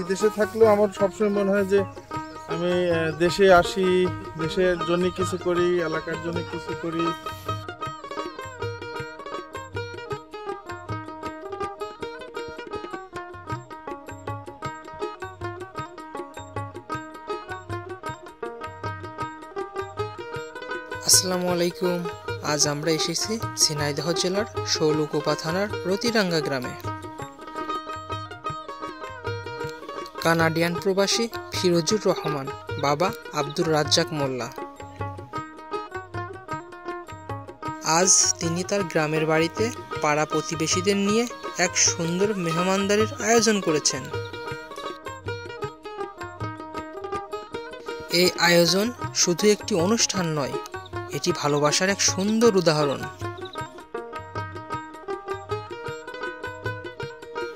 বিদেশে থাকলেও আমার সবসময় মনে হয় যে আমি দেশে আসি, দেশের জন্য কিছু করি, এলাকার জন্য কিছু করি। আসসালামু আলাইকুম। আজ আমরা এসেছি ঝিনাইদহ জেলার শৈলকুপা থানার রতিরাঙ্গা গ্রামে। কানাডিয়ান প্রবাসী ফিরোজুর রহমান, বাবা আব্দুর রাজ্জাক মোল্লা। আজ তিনি তার গ্রামের বাড়িতে পাড়া প্রতিবেশীদের নিয়ে এক সুন্দর মেহমানদারির আয়োজন করেছেন। এই আয়োজন শুধু একটি অনুষ্ঠান নয়, এটি ভালোবাসার এক সুন্দর উদাহরণ।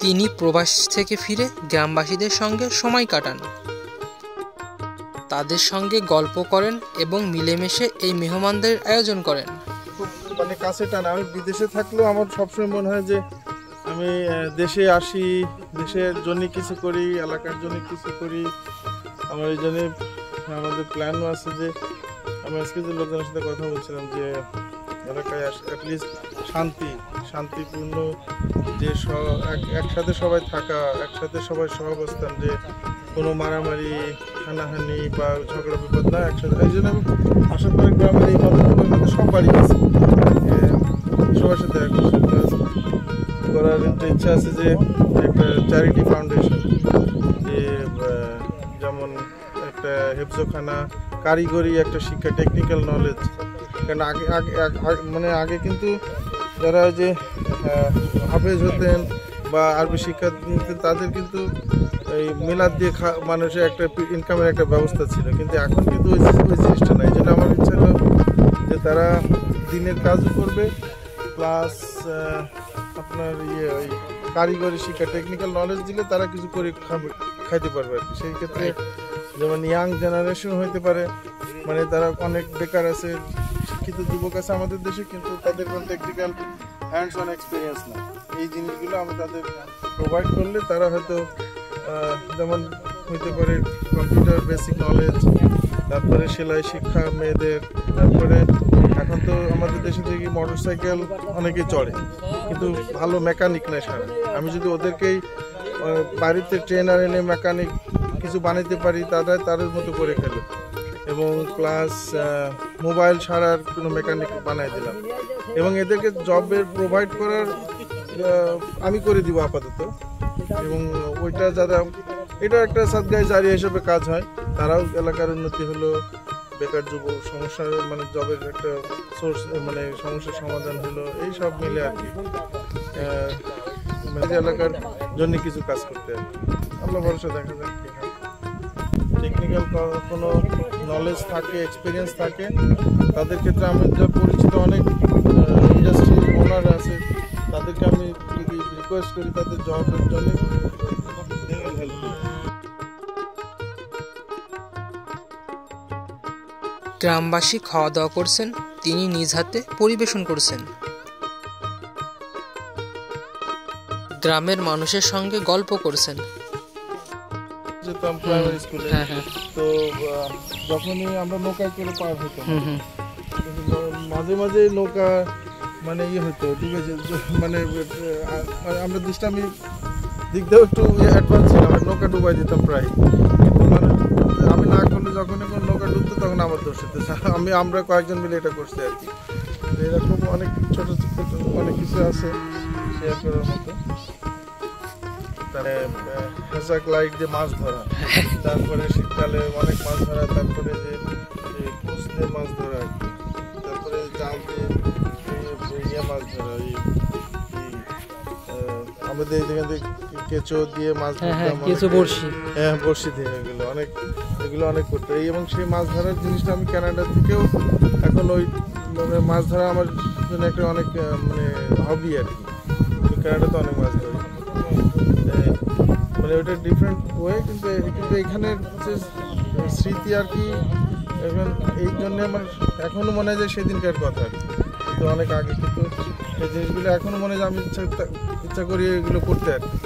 তিনি প্রবাস থেকে ফিরে গ্রামবাসীদের সঙ্গে সময় কাটান, তাদের সঙ্গে গল্প করেন এবং মিলেমিশে এই মেহমানদারির আয়োজন করেন। খুব কাছে টানা। আমি বিদেশে থাকলেও আমার সবসময় মনে হয় যে আমি দেশে আসি, দেশের জন্য কিছু করি, এলাকার জন্য কিছু করি। আমার এই জন্য আমাদের প্ল্যানও আছে যে আমি আজকে যে লোকজনের সাথে কথা বলছিলাম যে এলাকায় অ্যাটলিস্ট শান্তিপূর্ণ যে একসাথে সবাই থাকা, একসাথে সবাই সহাবস্থান, যে কোনো মারামারি হানাহানি বা ঝগড়া বিপদ না, একসাথে। এই জন্য আমি আশা করি গ্রামের এই মদতগুলোর মধ্যে সবারই আছে, সবার সাথে করার একটা ইচ্ছা আছে যে একটা চ্যারিটি ফাউন্ডেশন, যে যেমন একটা হেফজোখানা, কারিগরি একটা শিক্ষা, টেকনিক্যাল নলেজ। কারণ আগে কিন্তু যারা যে হাফেজ হতেন বা আরবি শিক্ষা নিতেন তাদের কিন্তু এই মিলাদ দিয়ে মানুষের একটা ইনকামের একটা ব্যবস্থা ছিল, কিন্তু এখন কিন্তু ওই জিনিসটা নাই। এই জন্য আমার ইচ্ছা হলো যে তারা দিনের কাজও করবে, প্লাস আপনার ওই কারিগরি শিক্ষা, টেকনিক্যাল নলেজ দিলে তারা কিছু করে খাইতে পারবে আর কি। সেই ক্ষেত্রে যেমন ইয়াং জেনারেশন হইতে পারে, মানে তারা অনেক বেকার আছে, শিক্ষিত যুবক আছে আমাদের দেশে, কিন্তু তাদের কোনো টেকনিক্যাল হ্যান্ডস অন এক্সপিরিয়েন্স না। এই জিনিসগুলো আমি তাদের প্রোভাইড করলে তারা হয়তো যেমন হইতে পারে কম্পিউটার বেসিক নলেজ, তারপরে সেলাই শিক্ষা মেয়েদের, তারপরে এখন তো আমাদের দেশে থেকে মোটর সাইকেল অনেকেই চড়ে, কিন্তু ভালো মেকানিক নেই সারা। আমি যদি ওদেরকেই বাড়িতে ট্রেনার এনে মেকানিক কিছু বানাইতে পারি, তাদের মতো করে ফেলে, এবং প্লাস মোবাইল সারার কোনো মেকানিক বানাই দিলাম, এবং এদেরকে জবের প্রোভাইড করার আমি করে দিব আপাতত। এবং ওইটা যারা, এটা একটা সাদগায়ে জারিয়া হিসেবে কাজ হয়, তারাও এলাকার উন্নতি হলো, বেকার যুব সমস্যার মানে জবের একটা সোর্স, মানে সমস্যার সমাধান হলো, এই সব মিলে আর কি এলাকার জন্য কিছু কাজ করতে আর কি। আমরা ভরসা দেখা যাক কি হয়। টেকনিক্যাল কোনো নলেজ থাকে, এক্সপিরিয়েন্স থাকে, তাদের ক্ষেত্রে আমি যা পরিচিত অনেক ইন্ডাস্ট্রির ওনার আছে, তাদেরকে আমি যদি রিকোয়েস্ট করি তাদের জবের জন্য হেল্প করি। গ্রামবাসী খাওয়া দাওয়া করছেন, তিনি নিজ হাতে পরিবেশন করছেন। গ্রামের মানুষের সঙ্গে গল্প করছেন। যেতাম প্রাইমারি স্কুলে, তো যখনই আমরা নৌকায় করে পার হতাম, মাঝে মাঝে নৌকা মানে হতো ডুবে, মানে আমরা দৃষ্টামি দিক দিয়েও একটু অ্যাডভান্স ছিলাম, নৌকা ডুবাই দিতাম প্রায়। কিন্তু মানে আমি না করলে যখন এখন নৌকা ডুবতো তখন আমার দোষ হতো। আমরা কয়েকজন মিলে এটা করছি আর কি। এরকম অনেক ছোট ছোট অনেক কিছু আছে শেয়ার করার মতো। হ্যাসাক লাইট যে মাছ ধরা, তারপরে শীতকালে অনেক মাছ ধরা, তারপরে যে কুচ দিয়ে মাছ ধরা আর কি, তারপরে জাল দিয়ে মাছ ধরা, আমাদের যেখান থেকে কেঁচো দিয়ে মাছ ধরতাম, বড়শি দিয়ে, এগুলো অনেক করতো। এবং সেই মাছ ধরার জিনিসটা আমি কানাডা থেকেও এখন ওই মানে মাছ ধরা আমার জন্য একটা অনেক মানে হবি আর কি। কানাডাতে অনেক মাছ ধরি, মানে ওটা ডিফারেন্ট ওয়ে, কিন্তু এখানে যে স্মৃতি আর কি, এখন এই জন্যে আমার এখনও মনে হয় যে সেদিনকার কথা আর কি, কিন্তু অনেক আগে। কিন্তু এই জিনিসগুলো এখনও মনে হয় যে আমি ইচ্ছা করি এগুলো করতে আর কি।